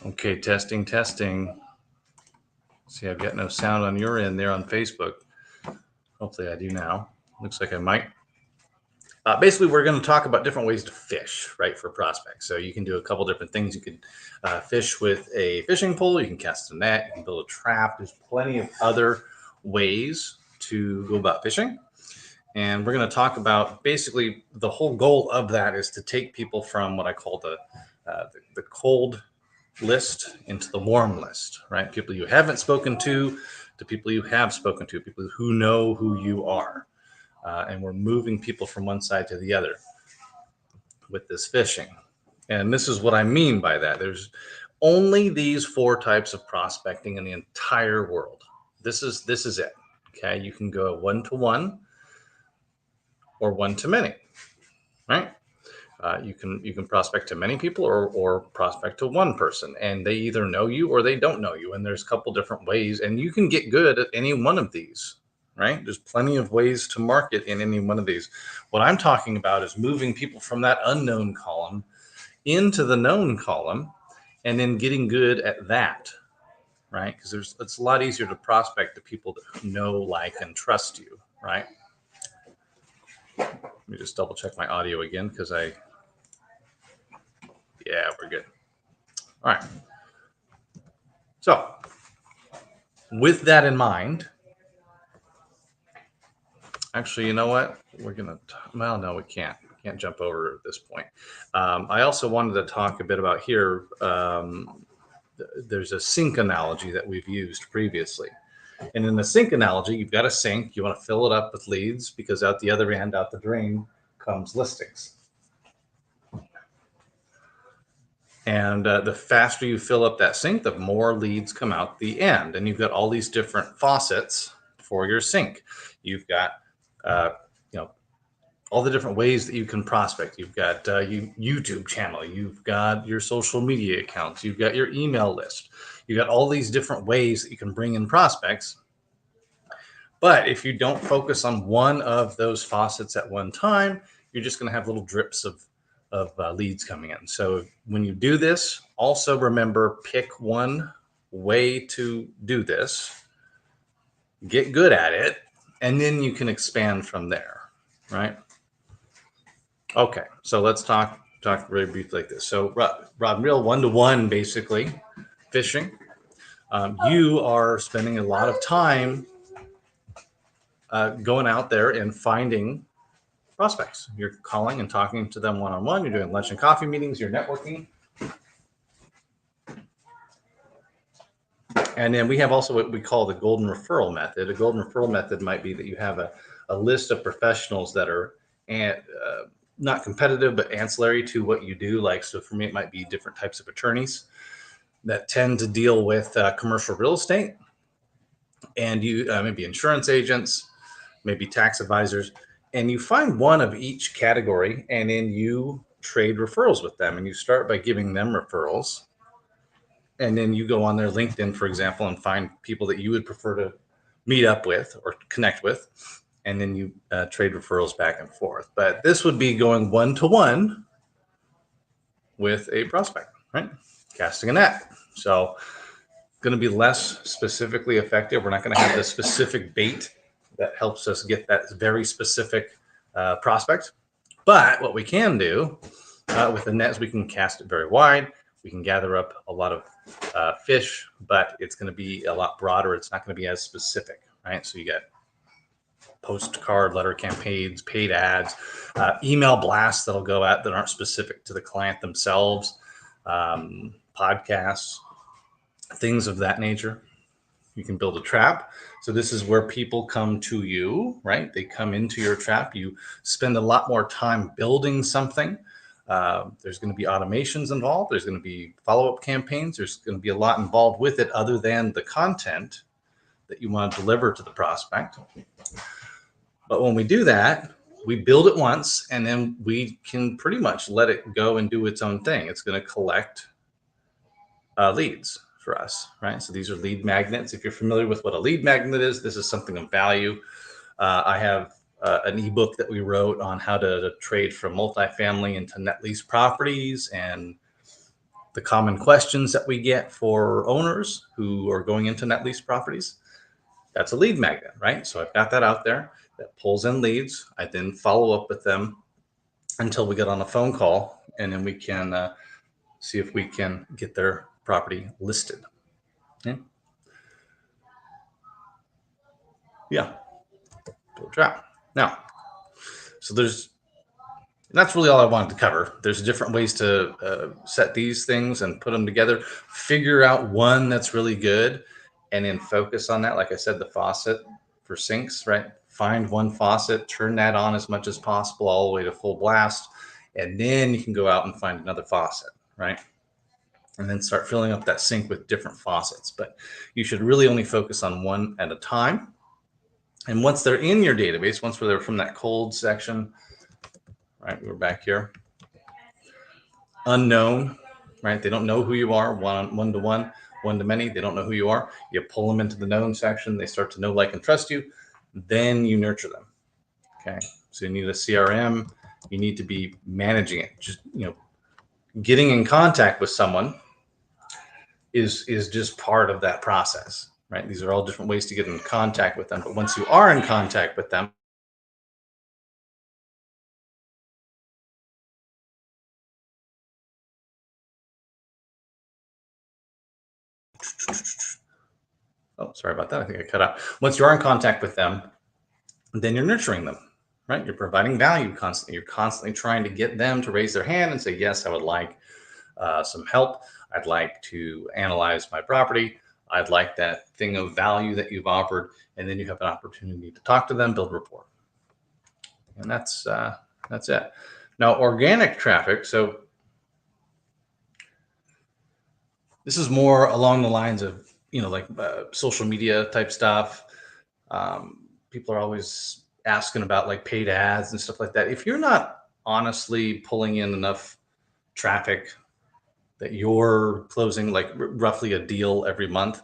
Okay, testing, testing. See, I've got no sound on your end there on Facebook. Hopefully I do now. Looks like I might. Basically, we're going to talk about different ways to fish, right, for prospects. So you can do a couple different things. You can fish with a fishing pole. You can cast a net. You can build a trap. There's plenty of other ways to go about fishing. And we're going to talk about basically the whole goal of that is to take people from what I call the cold list into the warm list, right? People you haven't spoken to people you have spoken to, people who know who you are. And we're moving people from one side to the other with this fishing. And this is what I mean by that. There's only these 4 types of prospecting in the entire world. This is it. Okay. You can go 1-to-1 or 1-to-many, right? You can prospect to many people or prospect to one person, and they either know you or they don't know you. And there's a couple different ways, and you can get good at any one of these, right? There's plenty of ways to market in any one of these. What I'm talking about is moving people from that unknown column into the known column, and then getting good at that, right? Because it's a lot easier to prospect to people that know, like, and trust you, right? Let me just double check my audio again because yeah, we're good. All right. So, with that in mind, actually, you know what? We're going to, well, no, we can't. We can't jump over at this point. I also wanted to talk a bit about here. There's a sink analogy that we've used previously. And in the sink analogy, you've got a sink. You want to fill it up with leads because out the other end, out the drain, comes listings. And the faster you fill up that sink, the more leads come out the end. And you've got all these different faucets for your sink. You've got, all the different ways that you can prospect. You've got YouTube channel. You've got your social media accounts. You've got your email list. You've got all these different ways that you can bring in prospects. But if you don't focus on one of those faucets at one time, you're just going to have little drips of leads coming in. So when you do this, also remember, pick one way to do this, get good at it, and then you can expand from there, right? Okay, so let's talk very briefly like this. So Rod and Reel 1-to-1, basically, fishing. You are spending a lot of time going out there and finding prospects. You're calling and talking to them one-on-one. You're doing lunch and coffee meetings. You're networking. And then we have also what we call the golden referral method. A golden referral method might be that you have a list of professionals that are not competitive, but ancillary to what you do. Like, so for me, it might be different types of attorneys that tend to deal with commercial real estate, and you maybe insurance agents, maybe tax advisors, and you find one of each category, and then you trade referrals with them. And you start by giving them referrals, and then you go on their LinkedIn, for example, and find people that you would prefer to meet up with or connect with, and then you trade referrals back and forth. But this would be going 1-to-1 with a prospect, right? Casting a net. So going to be less specifically effective. We're not going to have the specific bait that helps us get that very specific prospect. But what we can do with the net is we can cast it very wide. We can gather up a lot of fish, but it's going to be a lot broader. It's not going to be as specific, right? So you get postcard letter campaigns, paid ads, email blasts that'll go out that aren't specific to the client themselves, podcasts, things of that nature. You can build a trap. So this is where people come to you, right? They come into your trap. You spend a lot more time building something. There's going to be automations involved. There's going to be follow-up campaigns. There's going to be a lot involved with it other than the content that you want to deliver to the prospect. But when we do that, we build it once, and then we can pretty much let it go and do its own thing. It's going to collect leads for us, right? So these are lead magnets. If you're familiar with what a lead magnet is, this is something of value. I have an ebook that we wrote on how to trade from multifamily into net lease properties, and the common questions that we get for owners who are going into net lease properties. That's a lead magnet, right? So I've got that out there that pulls in leads. I then follow up with them until we get on a phone call, and then we can see if we can get their property listed. Okay. Yeah, build trap. Now, so that's really all I wanted to cover. There's different ways to set these things and put them together. Figure out one that's really good, and then focus on that. Like I said, the faucet for sinks, right? Find one faucet, turn that on as much as possible, all the way to full blast, and then you can go out and find another faucet, right? And then start filling up that sink with different faucets. But you should really only focus on one at a time. And once they're in your database, once they're from that cold section, right, we're back here. Unknown, right? They don't know who you are, one to one, one to many. They don't know who you are. You pull them into the known section. They start to know, like, and trust you. Then you nurture them. Okay. So you need a CRM. You need to be managing it. Just, getting in contact with someone is just part of that process, right? These are all different ways to get in contact with them. But once you are in contact with them, oh, sorry about that. I think I cut out. Once you are in contact with them, then you're nurturing them, right? You're providing value constantly. You're constantly trying to get them to raise their hand and say, yes, I would like some help. I'd like to analyze my property. I'd like that thing of value that you've offered. And then you have an opportunity to talk to them, build rapport. And that's it. Now, organic traffic. So this is more along the lines of, like social media type stuff. People are always asking about like paid ads and stuff like that. If you're not honestly pulling in enough traffic that you're closing like roughly a deal every month,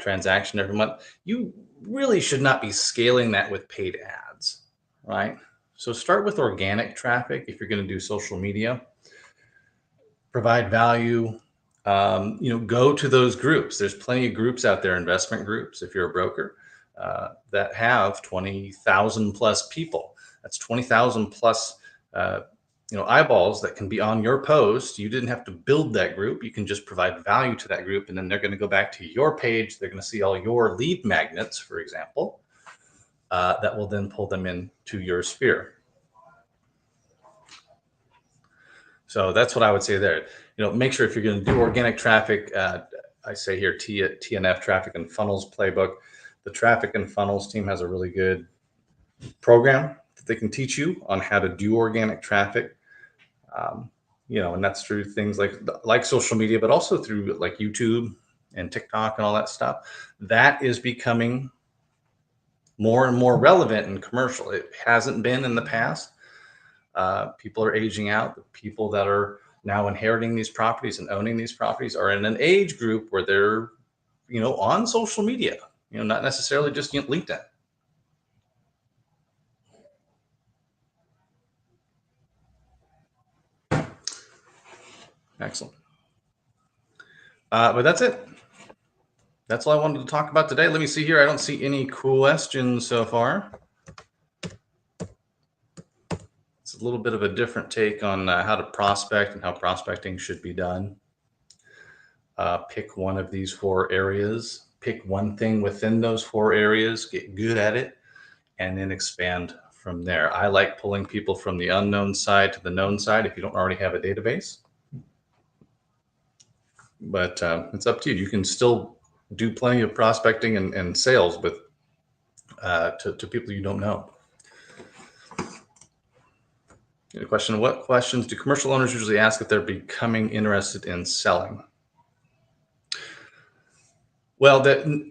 transaction every month, you really should not be scaling that with paid ads, right? So start with organic traffic. If you're going to do social media, provide value, go to those groups. There's plenty of groups out there, investment groups, if you're a broker, that have 20,000 plus people. That's 20,000 plus eyeballs that can be on your post. You didn't have to build that group. You can just provide value to that group, and then they're going to go back to your page. They're going to see all your lead magnets, for example, that will then pull them into your sphere. So that's what I would say there. Make sure if you're going to do organic traffic, I say here TNF, Traffic and Funnels Playbook. The Traffic and Funnels team has a really good program that they can teach you on how to do organic traffic. And that's through things like social media, but also through like YouTube and TikTok and all that stuff. That is becoming more and more relevant in commercial. It hasn't been in the past. People are aging out. The people that are now inheriting these properties and owning these properties are in an age group where they're, on social media, not necessarily just LinkedIn. Excellent. But that's it. That's all I wanted to talk about today. Let me see here. I don't see any questions so far. It's a little bit of a different take on how to prospect and how prospecting should be done. Pick one of these 4 areas. Pick one thing within those 4 areas. Get good at it, and then expand from there. I like pulling people from the unknown side to the known side if you don't already have a database. But it's up to you. You can still do plenty of prospecting and sales with to people you don't know. A question: what questions do commercial owners usually ask if they're becoming interested in selling? Well,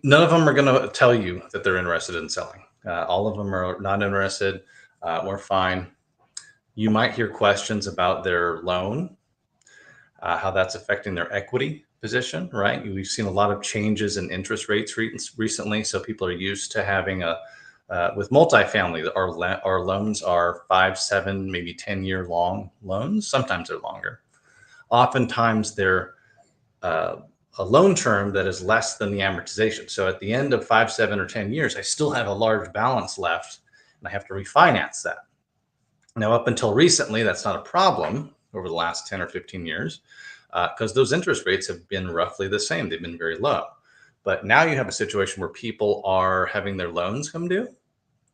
none of them are going to tell you that they're interested in selling. All of them are not interested. We're fine. You might hear questions about their loan, how that's affecting their equity position, right? We've seen a lot of changes in interest rates recently. So people are used to having with multifamily, our loans are 5, 7, maybe 10-year long loans. Sometimes they're longer. oftentimes they're a loan term that is less than the amortization. So at the end of 5, 7, or 10 years, I still have a large balance left and I have to refinance that. Now, up until recently, that's not a problem over the last 10 or 15 years because those interest rates have been roughly the same. They've been very low. But now you have a situation where people are having their loans come due,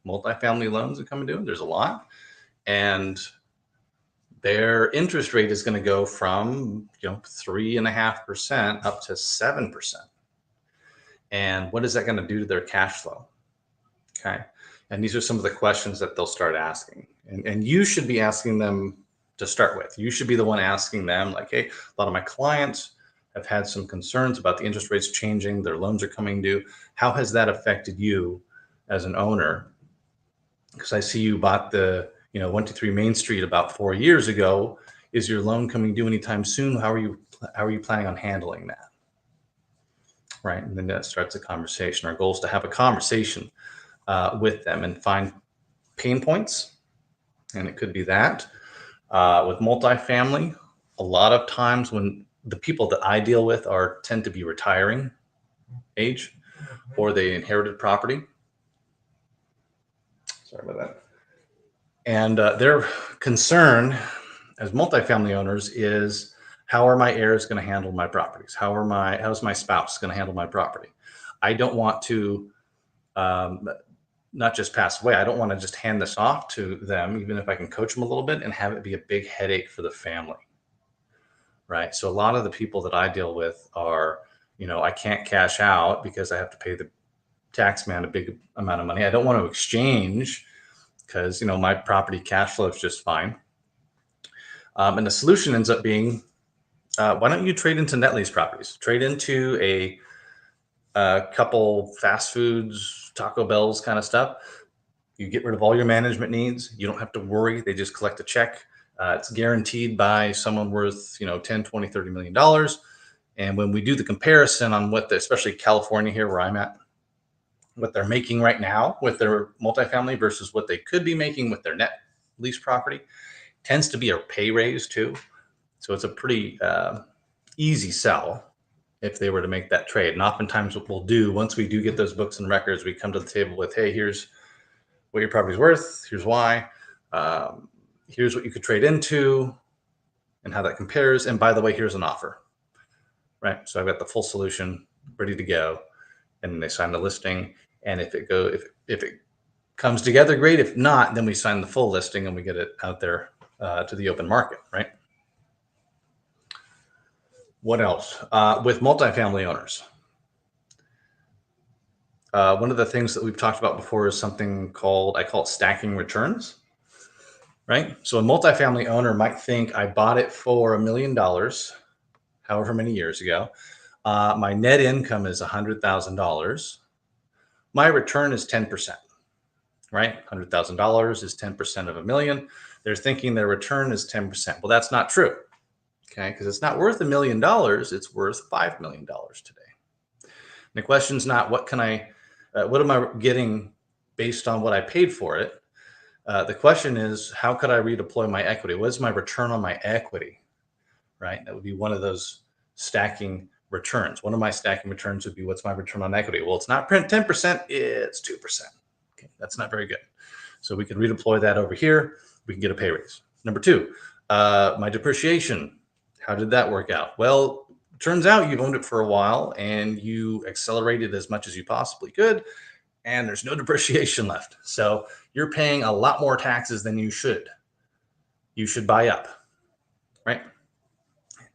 multifamily loans that come due. There's a lot. And their interest rate is going to go from 3.5% up to 7%. And what is that going to do to their cash flow? Okay. And these are some of the questions that they'll start asking. And you should be asking them to start with. You should be the one asking them, like, hey, a lot of my clients have had some concerns about the interest rates changing. Their loans are coming due. How has that affected you as an owner? Because I see you bought the 123 Main Street about 4 years ago. Is your loan coming due anytime soon? How are you planning on handling that? Right. And then that starts a conversation. Our goal is to have a conversation with them and find pain points. And it could be that with multifamily, a lot of times when the people that I deal with tend to be retiring age or they inherited property. Sorry about that. And their concern as multifamily owners is, how are my heirs going to handle my properties? How's my spouse going to handle my property? I don't want to not just pass away. I don't want to just hand this off to them, even if I can coach them a little bit and have it be a big headache for the family. Right. So a lot of the people that I deal with are, I can't cash out because I have to pay the tax man a big amount of money. I don't want to exchange because, my property cash flow is just fine. And the solution ends up being, why don't you trade into net lease properties? Trade into a couple fast foods, Taco Bells kind of stuff. You get rid of all your management needs. You don't have to worry. They just collect a check. It's guaranteed by someone worth, 10, 20, $30 million. And when we do the comparison on especially California here where I'm at, what they're making right now with their multifamily versus what they could be making with their net lease property, tends to be a pay raise too. So it's a pretty easy sell if they were to make that trade. And oftentimes what we'll do, once we do get those books and records, we come to the table with, hey, here's what your property's worth. Here's why. Here's what you could trade into and how that compares. And by the way, here's an offer, right? So I've got the full solution ready to go. And then they sign the listing. And if it comes together, great. If not, then we sign the full listing and we get it out there to the open market, right? What else? With multifamily owners, one of the things that we've talked about before is something I call it stacking returns, right? So a multifamily owner might think, I bought it for $1 million, however many years ago. My net income is $100,000. My return is 10%, right? $100,000 is 10% of $1 million. They're thinking their return is 10%. Well, that's not true. Okay, because it's not worth $1 million, it's worth $5 million today. And the question's not what am I getting based on what I paid for it? The question is, how could I redeploy my equity? What is my return on my equity? Right? That would be one of those stacking returns. One of my stacking returns would be, what's my return on equity? Well, it's not 10%, it's 2%. Okay, that's not very good. So we can redeploy that over here. We can get a pay raise. Number two, my depreciation. How did that work out? Well, turns out you've owned it for a while and you accelerated as much as you possibly could, and there's no depreciation left. So you're paying a lot more taxes than you should. You should buy up, right?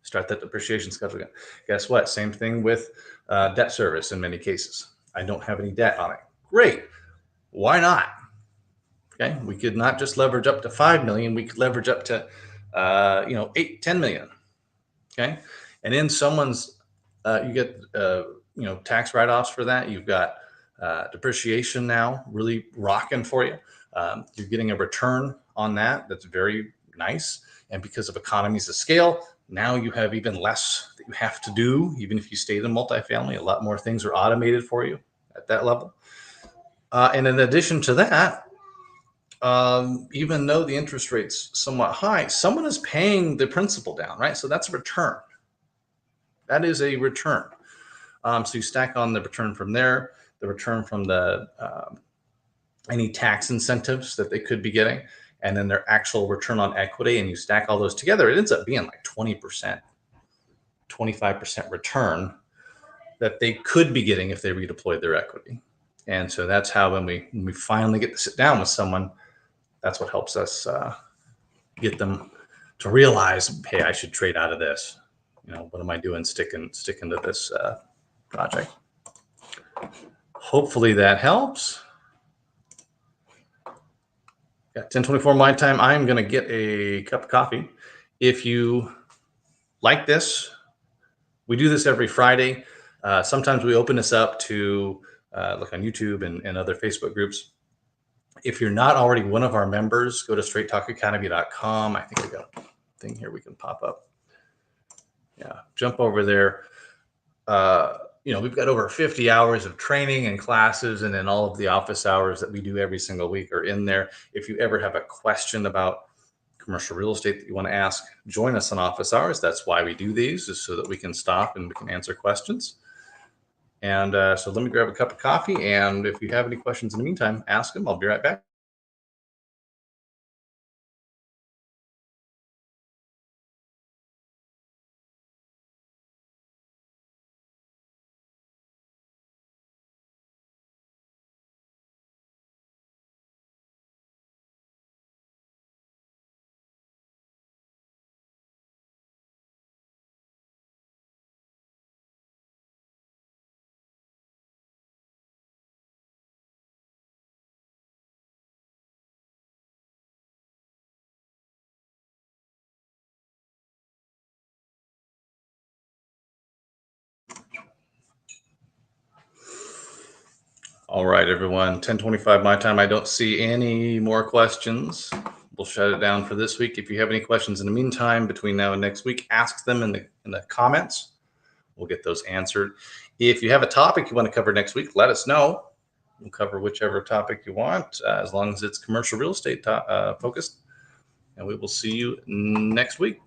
Start that depreciation schedule again. Guess what? Same thing with debt service in many cases. I don't have any debt on it. Great. Why not? Okay. We could not just leverage up to 5 million. We could leverage up to, 8, 10 million. Okay. And then you get, tax write-offs for that. You've got depreciation now really rocking for you. You're getting a return on that. That's very nice. And because of economies of scale, now you have even less that you have to do. Even if you stayed in multifamily, a lot more things are automated for you at that level. And in addition to that, even though the interest rate's somewhat high, someone is paying the principal down, right? So that's a return. That is a return. So you stack on the return from there, the return from the any tax incentives that they could be getting, and then their actual return on equity, and you stack all those together, it ends up being like 20%, 25% return that they could be getting if they redeployed their equity. And so that's how when we finally get to sit down with someone, that's what helps us get them to realize, hey, I should trade out of this. What am I doing sticking to this project? Hopefully that helps. Yeah, 10:24 my time. I'm going to get a cup of coffee. If you like this, we do this every Friday. Sometimes we open this up to look on YouTube and other Facebook groups. If you're not already one of our members, go to straighttalkacademy.com. I think we got a thing here we can pop up. Yeah, jump over there. We've got over 50 hours of training and classes, and then all of the office hours that we do every single week are in there. If you ever have a question about commercial real estate that you want to ask, join us on office hours. That's why we do these, is so that we can stop and we can answer questions. And so let me grab a cup of coffee. And if you have any questions in the meantime, ask them. I'll be right back. All right, everyone, 10:25 my time. I don't see any more questions. We'll shut it down for this week. If you have any questions in the meantime, between now and next week, ask them in the comments. We'll get those answered. If you have a topic you want to cover next week, let us know. We'll cover whichever topic you want, as long as it's commercial real estate focused. And we will see you next week.